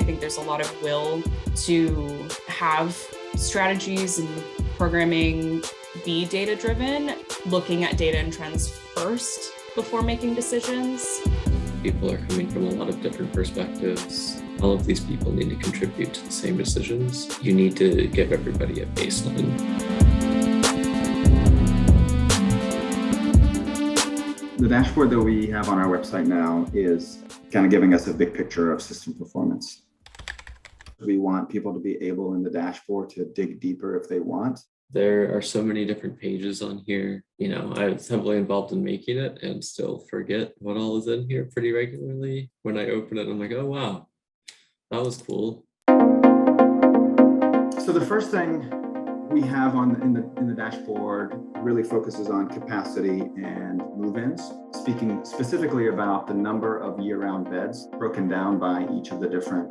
think there's a lot of will to have strategies and programming be data-driven, looking at data and trends first before making decisions. People are coming from a lot of different perspectives. All of these people need to contribute to the same decisions. You need to give everybody a baseline. The dashboard that we have on our website now is kind of giving us a big picture of system performance. We want people to be able in the dashboard to dig deeper if they want. There are so many different pages on here. I was heavily involved in making it and still forget what all is in here pretty regularly. When I open it, I'm like, oh, wow, that was cool. So the first thing we have in the dashboard really focuses on capacity and move-ins, speaking specifically about the number of year-round beds broken down by each of the different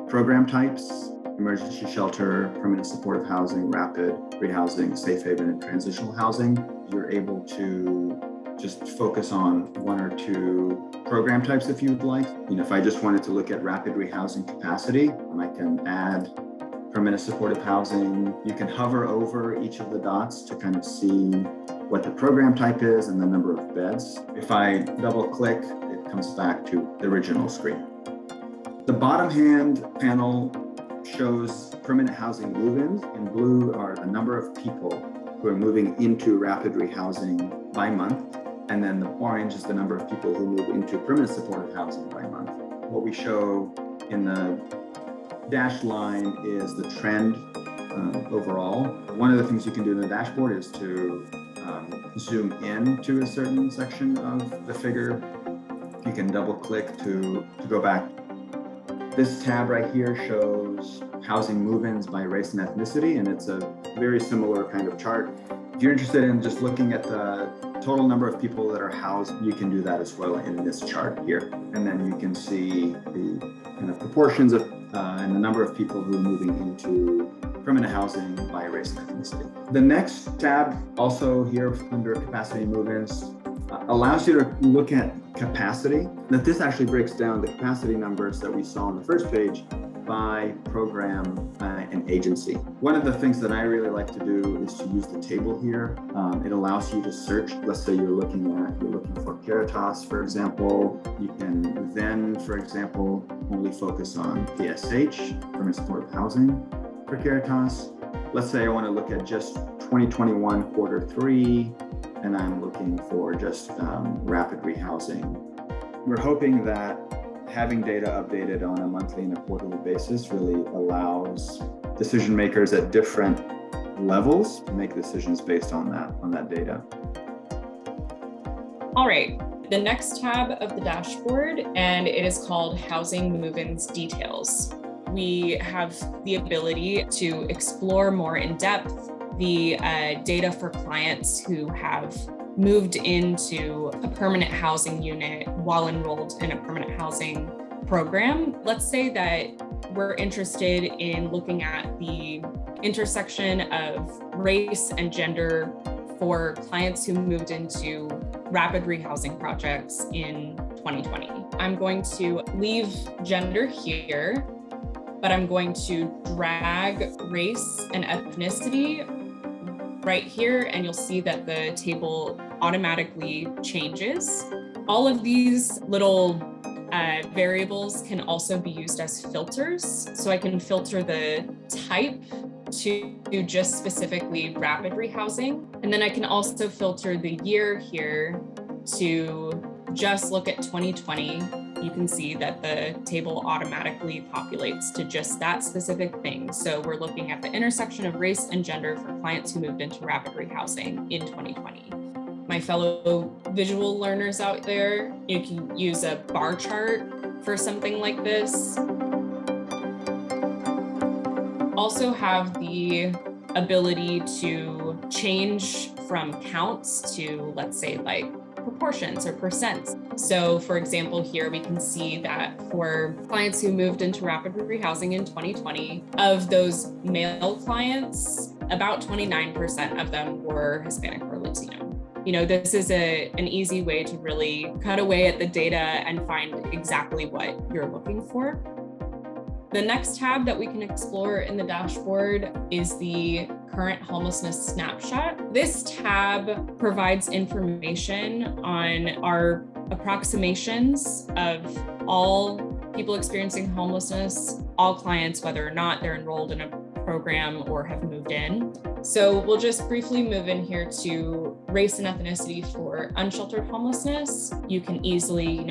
program types: emergency shelter, permanent supportive housing, rapid rehousing, safe haven, and transitional housing. You're able to just focus on one or two program types if you'd like. If I just wanted to look at rapid rehousing capacity, I can add permanent supportive housing. You can hover over each of the dots to kind of see what the program type is and the number of beds. If I double click, it comes back to the original screen. The bottom hand panel shows permanent housing move-ins. In blue are the number of people who are moving into rapid rehousing by month. And then the orange is the number of people who move into permanent supportive housing by month. What we show in the dashed line is the trend overall. One of the things you can do in the dashboard is to zoom in to a certain section of the figure. You can double click to go back. This tab right here shows housing move-ins by race and ethnicity, and it's a very similar kind of chart. If you're interested in just looking at the total number of people that are housed, you can do that as well in this chart here. And then you can see the kind of proportions of and the number of people who are moving into permanent housing by race and ethnicity. The next tab, also here under capacity move-ins, allows you to look at capacity. That this actually breaks down the capacity numbers that we saw on the first page by program and agency. One of the things that I really like to do is to use the table here. It allows you to search. Let's say you're looking for Caritas, for example. You can then, for example, only focus on PSH, permanent supportive housing for Caritas. Let's say I want to look at just 2021 quarter 3, and I'm looking for just rapid rehousing. We're hoping that having data updated on a monthly and a quarterly basis really allows decision makers at different levels to make decisions based on that data. All right, the next tab of the dashboard, and it is called Housing Move-ins Details. We have the ability to explore more in depth the data for clients who have moved into a permanent housing unit while enrolled in a permanent housing program. Let's say that we're interested in looking at the intersection of race and gender for clients who moved into rapid rehousing projects in 2020. I'm going to leave gender here, but I'm going to drag race and ethnicity right here, and you'll see that the table automatically changes. All of these little variables can also be used as filters. So I can filter the type to just specifically rapid rehousing. And then I can also filter the year here to just look at 2020. You can see that the table automatically populates to just that specific thing. So we're looking at the intersection of race and gender for clients who moved into rapid rehousing in 2020. My fellow visual learners out there, you can use a bar chart for something like this. Also have the ability to change from counts to, let's say, like proportions or percents. So for example, here we can see that for clients who moved into rapid rehousing in 2020, of those male clients, about 29% of them were Hispanic or Latino. This is an easy way to really cut away at the data and find exactly what you're looking for. The next tab that we can explore in the dashboard is the current homelessness snapshot. This tab provides information on our approximations of all people experiencing homelessness, all clients, whether or not they're enrolled in a program or have moved in. So we'll just briefly move in here to race and ethnicity for unsheltered homelessness. You can easily,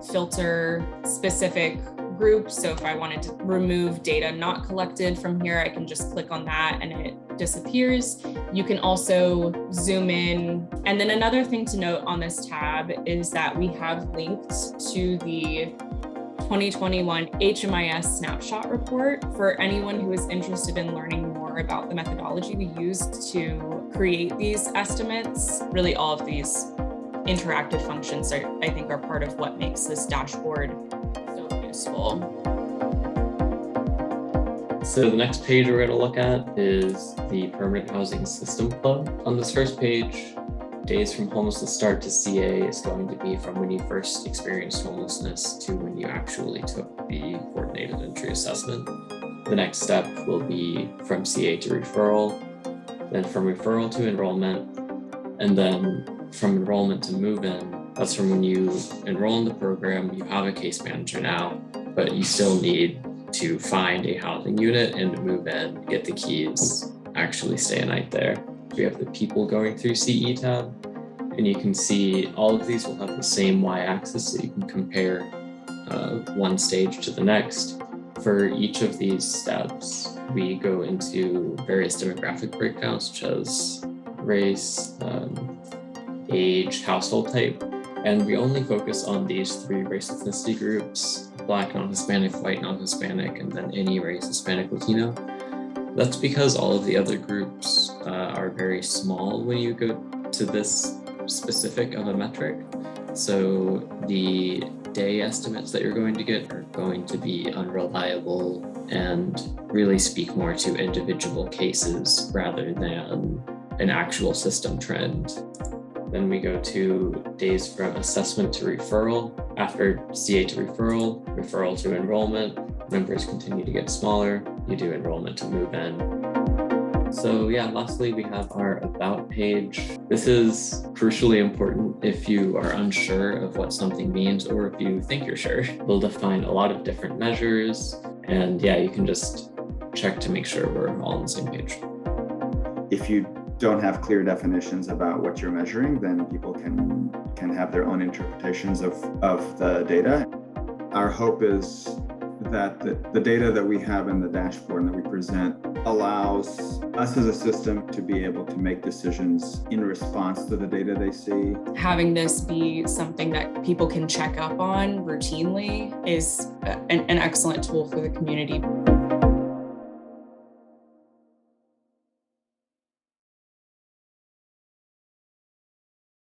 filter specific groups. So if I wanted to remove data not collected from here, I can just click on that and it disappears. You can also zoom in. And then another thing to note on this tab is that we have linked to the 2021 HMIS snapshot report for anyone who is interested in learning more about the methodology we used to create these estimates. Really, all of these interactive functions I think are part of what makes this dashboard so useful. So the next page we're going to look at is the Permanent Housing System Club. On this first page, days from homelessness start to CA is going to be from when you first experienced homelessness to when you actually took the coordinated entry assessment. The next step will be from CA to referral, then from referral to enrollment, and then from enrollment to move-in. That's from when you enroll in the program, you have a case manager now, but you still need to find a housing unit and move in, get the keys, actually stay a night there. We have the people going through CE tab, and you can see all of these will have the same y-axis, so you can compare one stage to the next. For each of these steps, we go into various demographic breakdowns, such as race, age, household type, and we only focus on these three race ethnicity groups: Black, non-Hispanic, white, non-Hispanic, and then any race, Hispanic, Latino. That's because all of the other groups are very small when you go to this specific of a metric. So the day estimates that you're going to get are going to be unreliable and really speak more to individual cases rather than an actual system trend. Then we go to days from assessment to referral. After CA to referral, referral to enrollment, numbers continue to get smaller. You do enrollment to move in. So yeah, lastly, we have our about page. This is crucially important if you are unsure of what something means, or if you think you're sure. We'll define a lot of different measures, and yeah, you can just check to make sure we're all on the same page. If you don't have clear definitions about what you're measuring, then people can have their own interpretations of the data. Our hope is that the data that we have in the dashboard and that we present allows us as a system to be able to make decisions in response to the data they see. Having this be something that people can check up on routinely is an excellent tool for the community.